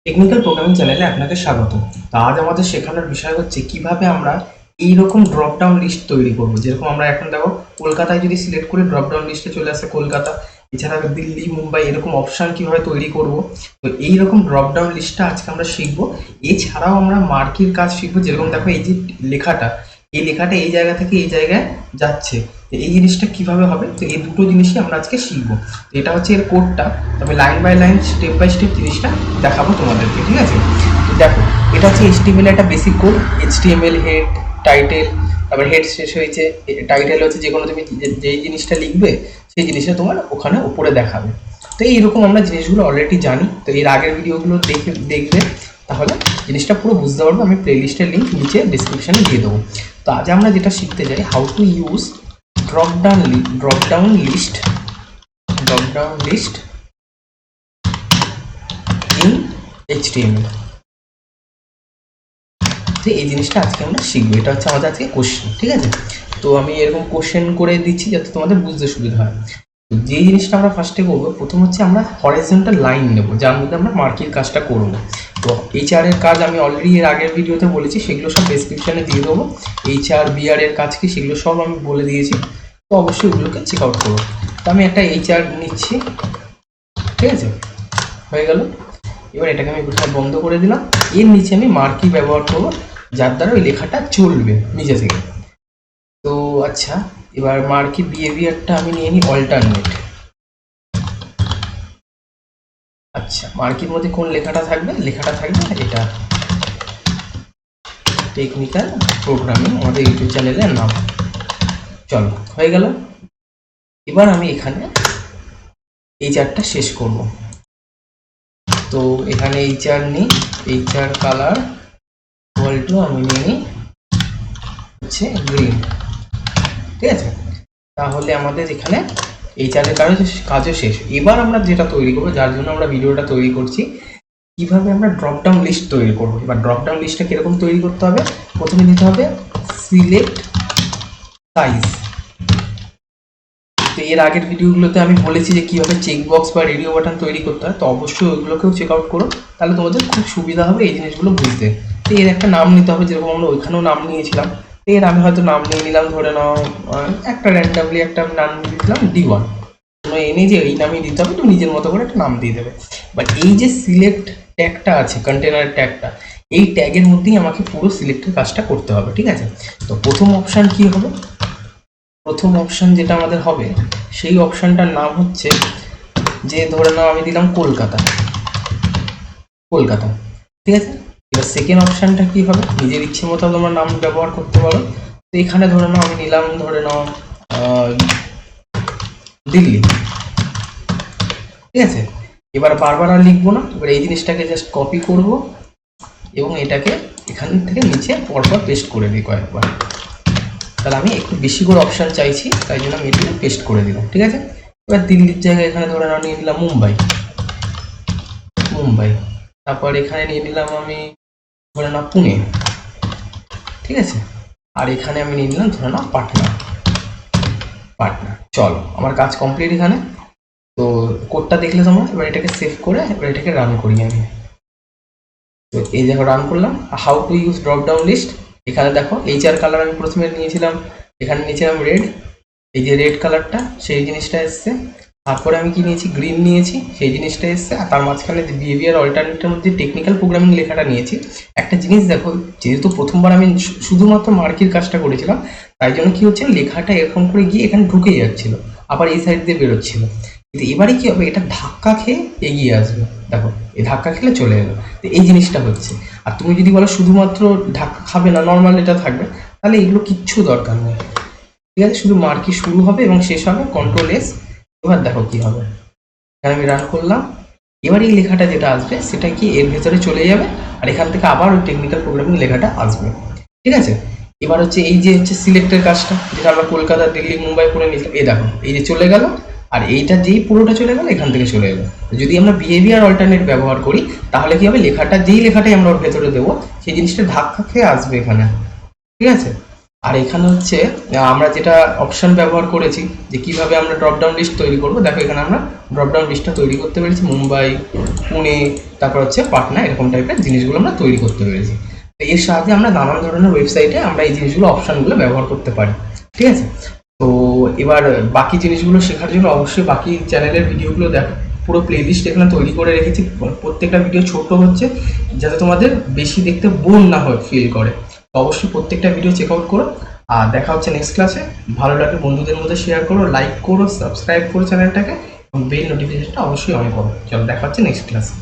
Technical programming চ্যানেলে আপনাকে স্বাগত। তো আজ আমাদের শেখানোর বিষয় হচ্ছে কিভাবে আমরা এইরকম ড্রপ ডাউন লিস্ট তৈরি করব। যেরকম আমরা এখন দেখো কলকাতায় যদি সিলেক্ট করে ড্রপ ডাউন লিস্টে চলে আসে কলকাতা, এছাড়া দিল্লি, মুম্বাই এরকম অপশান কিভাবে তৈরি করব। তো এইরকম ড্রপ ডাউন লিস্টটা আজকে আমরা শিখবো। এছাড়াও আমরা মার্কির কাজ শিখবো। যেরকম দেখো এই যে লেখাটা, এই লেখাটা এই জায়গা থেকে এই জায়গায় যাচ্ছে, তো এই জিনিসটা কিভাবে হবে, তো এই দুটো জিনিসই আমরা আজকে শিখবো। তো এটা হচ্ছে এর কোডটা, তবে line by line step by step জিনিসটা দেখাবো তোমাদেরকে, ঠিক আছে? তো দেখো, এটা হচ্ছে এইচটিএমএল একটা basic code. HTML head, title, তারপর হেড শেষ হয়েছে, টাইটেল হচ্ছে যে কোনো তুমি যেই জিনিসটা লিখবে সেই জিনিসটা তোমার ওখানে উপরে দেখাবে। তো এইরকম আমরা জিনিসগুলো অলরেডি জানি। তো এর আগের ভিডিওগুলো দেখবে, তাহলে জিনিসটা পুরো বুঝতে পারবো। আমি প্লে লিস্টের লিঙ্ক নিচে ডিসক্রিপশানে দিয়ে দেবো। তো আজ আমরা যেটা শিখতে যাই, how to use drop down list in HTML. তো এই জিনিসটা আজকে আমরা শিখবো। এটা হচ্ছে আমাদের আজকে কোশ্চেন, ঠিক আছে? তো আমি এরকম কোশ্চেন করে দিচ্ছি যাতে তোমাদের বুঝতে সুবিধা হয়। তো যে জিনিসটা আমরা ফার্স্টে করবো, প্রথম হচ্ছে আমরা হরাইজন্টাল লাইন নেবো, যার মধ্যে আমরা মার্কিং কাজটা করবো। তো এইচআর এর কাজ আমি অলরেডি এর আগের ভিডিওতে বলেছি, সেগুলো সব ডেসক্রিপশনে দিয়ে দেবো। এইচআর বিআর এর কাজ কি সেগুলো সব আমি বলে দিয়েছি, তো অবশ্যই ওগুলোকে চেক আউট করবো। তো আমি একটা এইচআর নিচ্ছি, ঠিক আছে? হয়ে গেল। এবার এটাকে আমি কোথায় বন্ধ করে দিলাম। এর নিচে আমি মার্কি ব্যবহার করবো, যার দ্বারা ওই লেখাটা চলবে নিজে থেকে। তো আচ্ছা, এবার মার্কি বিহেভিয়ারটা আমি নিয়ে নিই অল্টারনেট। আচ্ছা, মার্কির মধ্যে কোন লেখাটা থাকবে? লেখাটা থাকবে এটা টেকনিক্যাল প্রোগ্রামিং, আমাদের ইউটিউব চ্যানেলের নাম। চলো, হয়ে গেল। এবার আমি এখানে এই চারটা শেষ করব। তো এখানে এইচআর নিই, এইচআর কালার টু আমি নিয়ে নিই হচ্ছে গ্রিন, ঠিক আছে? তাহলে আমাদের এখানে এইচআর এর কাজও শেষ। এবার আমরা যেটা তৈরি করবো, যার জন্য আমরা ভিডিওটা তৈরি করছি, কিভাবে আমরা ড্রপ ডাউন লিস্ট তৈরি করবো। এবার ড্রপ ডাউন লিস্টটা কিরকম তৈরি করতে হবে, প্রথমে দিতে হবে সিলেক্ট সাইজ। তো এর আগের ভিডিওগুলোতে আমি বলেছি যে কীভাবে চেকবক্স বা রেডিও বাটন তৈরি করতে হয়, তো অবশ্যই ওইগুলোকেও চেক আউট করো, তাহলে তোমাদের খুব সুবিধা হবে এই জিনিসগুলো বুঝতে। তো এর একটা নাম নিতে হবে, যেরকম আমরা ওইখানেও নাম নিয়েছিলাম। এর আমি হয়তো নাম নিয়ে নিলাম, ধরে নাও একটা র্যান্ডামলি একটা নাম দিয়ে দিলাম D1। এনে যে এই নামই দিতে হবে, তুমি নিজের মতো করে একটা নাম দিয়ে দেবে। বাট এই যে সিলেক্ট ট্যাগটা আছে, কন্টেনার ট্যাগটা, এই ট্যাগের মধ্যেই আমাকে পুরো সিলেক্টের কাজটা করতে হবে, ঠিক আছে? তো প্রথম অপশান কি হবে? প্রথম অপশান যেটা আমাদের হবে, সেই অপশানটার নাম হচ্ছে, যে ধরে নাও আমি দিলাম কলকাতা, ঠিক আছে? এবার সেকেন্ড অপশানটা কি হবে? নিজের ইচ্ছে মতো তোমরা নাম ব্যবহার করতে পারো। তো এখানে ধরে নাও আমি নিলাম, ধরে নাও দিল্লি, ঠিক আছে? এবার বারবার আর লিখবো না, এবার এই জিনিসটাকে জাস্ট কপি করব এবং এটাকে এখান থেকে নিচে পরপর পেস্ট করে দিই কয়েকবার। তাহলে আমি একটু বেশি করে অপশান চাইছি, তাই জন্য আমি এটাকে পেস্ট করে দিলাম, ঠিক আছে? এবার দিল্লির জায়গায় এখানে ধরে নাও নিয়ে নিলাম মুম্বাই, তারপর এখানে নিয়ে নিলাম আমি ধরে নাও পুনে, ঠিক আছে? আর এখানে আমি নিয়ে নিলাম ধরে নাও পাটনা। চলো, আমার কাজ কমপ্লিট এখানে। তো কোডটা দেখলে তোমরা, এবার এটাকে সেভ করে এবার এটাকে রান করি আমি। তো এই দেখো রান করলাম। How to use drop down list, এখানে দেখো এইচআর কালার আমি প্রথমে নিয়েছিলাম, এখানে নিয়েছিলাম রেড, এই যে রেড কালারটা সেই জিনিসটা এসছে। তারপরে আমি কি নিয়েছি? গ্রিন নিয়েছি, সেই জিনিসটা এসছে। আর তার মাঝখানে বিহেভিয়ার অল্টারনেটের মধ্যে টেকনিক্যাল প্রোগ্রামিং লেখাটা নিয়েছি। একটা জিনিস দেখো, যেহেতু প্রথমবার আমি শুধুমাত্র মার্কির কাজটা করেছিলাম, তাই জন্য কি হচ্ছে, লেখাটা এরকম করে গিয়ে এখানে ঢুকে যাচ্ছিল, আবার এই সাইড দিয়ে বেরোচ্ছিল। কিন্তু এবারে কি হবে, এটা ধাক্কা খেয়ে এগিয়ে আসবে। দেখো, এই ধাক্কা খেলে চলে এলো। তো এই জিনিসটা হচ্ছে। আর তুমি যদি বলো শুধুমাত্র ধাক্কা খাবে না, নর্মাল এটা থাকবে, তাহলে এগুলো কিচ্ছু দরকার নেই, ঠিক আছে? শুধু মার্কি শুরু হবে এবং শেষ হবে, কন্ট্রোল-S। এবার দেখো কি হবে, এখানে আমি রান করলাম। এবার এই লেখাটা যেটা আসবে সেটা কি এর ভেতরে চলে যাবে, আর এখান থেকে আবার ওই টেকনিক্যাল প্রোগ্রামিং লেখাটা আসবে, ঠিক আছে? এবার হচ্ছে এই যে হচ্ছে সিলেক্টের কাজটা, যেটা আমরা কলকাতা, দিল্লি, মুম্বাই করে নিয়েছিলাম, এই দেখো এই যে চলে গেল। আর এইটা যেই পুরোটা চলে গেল, এখান থেকে চলে এলো। যদি আমরা বিহেভিয়ার অল্টারনেট ব্যবহার করি, তাহলে কি হবে, লেখাটা যেই লেখাটাই আমরা ওর ভেতরে দেবো, সেই জিনিসটা ধাক্কা খেয়ে আসবে এখানে, ঠিক আছে? আর এখানে হচ্ছে আমরা যেটা অপশন ব্যবহার করেছি যে কিভাবে আমরা ড্রপ ডাউন লিস্ট তৈরি করবো, দেখো এখানে আমরা ড্রপ ডাউন লিস্টটা তৈরি করতে পেরেছি, মুম্বাই, পুনে, তারপর হচ্ছে পাটনা, এরকম টাইপের জিনিসগুলো আমরা তৈরি করতে পেরেছি। তো এর সাহায্যে আমরা নানান ধরনের ওয়েবসাইটে আমরা এই জিনিসগুলো অপশনগুলো ব্যবহার করতে পারি। ঠিক আছে, তো এবার বাকি জিনিসগুলো শেখার জন্য অবশ্যই বাকি চ্যানেলের ভিডিওগুলো দেখো, পুরো প্লেলিস্ট এখানে তৈরি করে রেখেছি। প্রত্যেকটা ভিডিও ছোট হচ্ছে যাতে তোমাদের বেশি দেখতে বোর না হয় ফিল করে। তো অবশ্যই প্রত্যেকটা ভিডিও চেক আউট করো। আর দেখা হচ্ছে নেক্সট ক্লাসে। ভালো লাগলে বন্ধুদের মধ্যে শেয়ার করো, লাইক করো, সাবস্ক্রাইব করো চ্যানেলটাকে, এবং বেল নোটিফিকেশনটা অবশ্যই অন করো। চলো দেখা হচ্ছে নেক্সট ক্লাসে।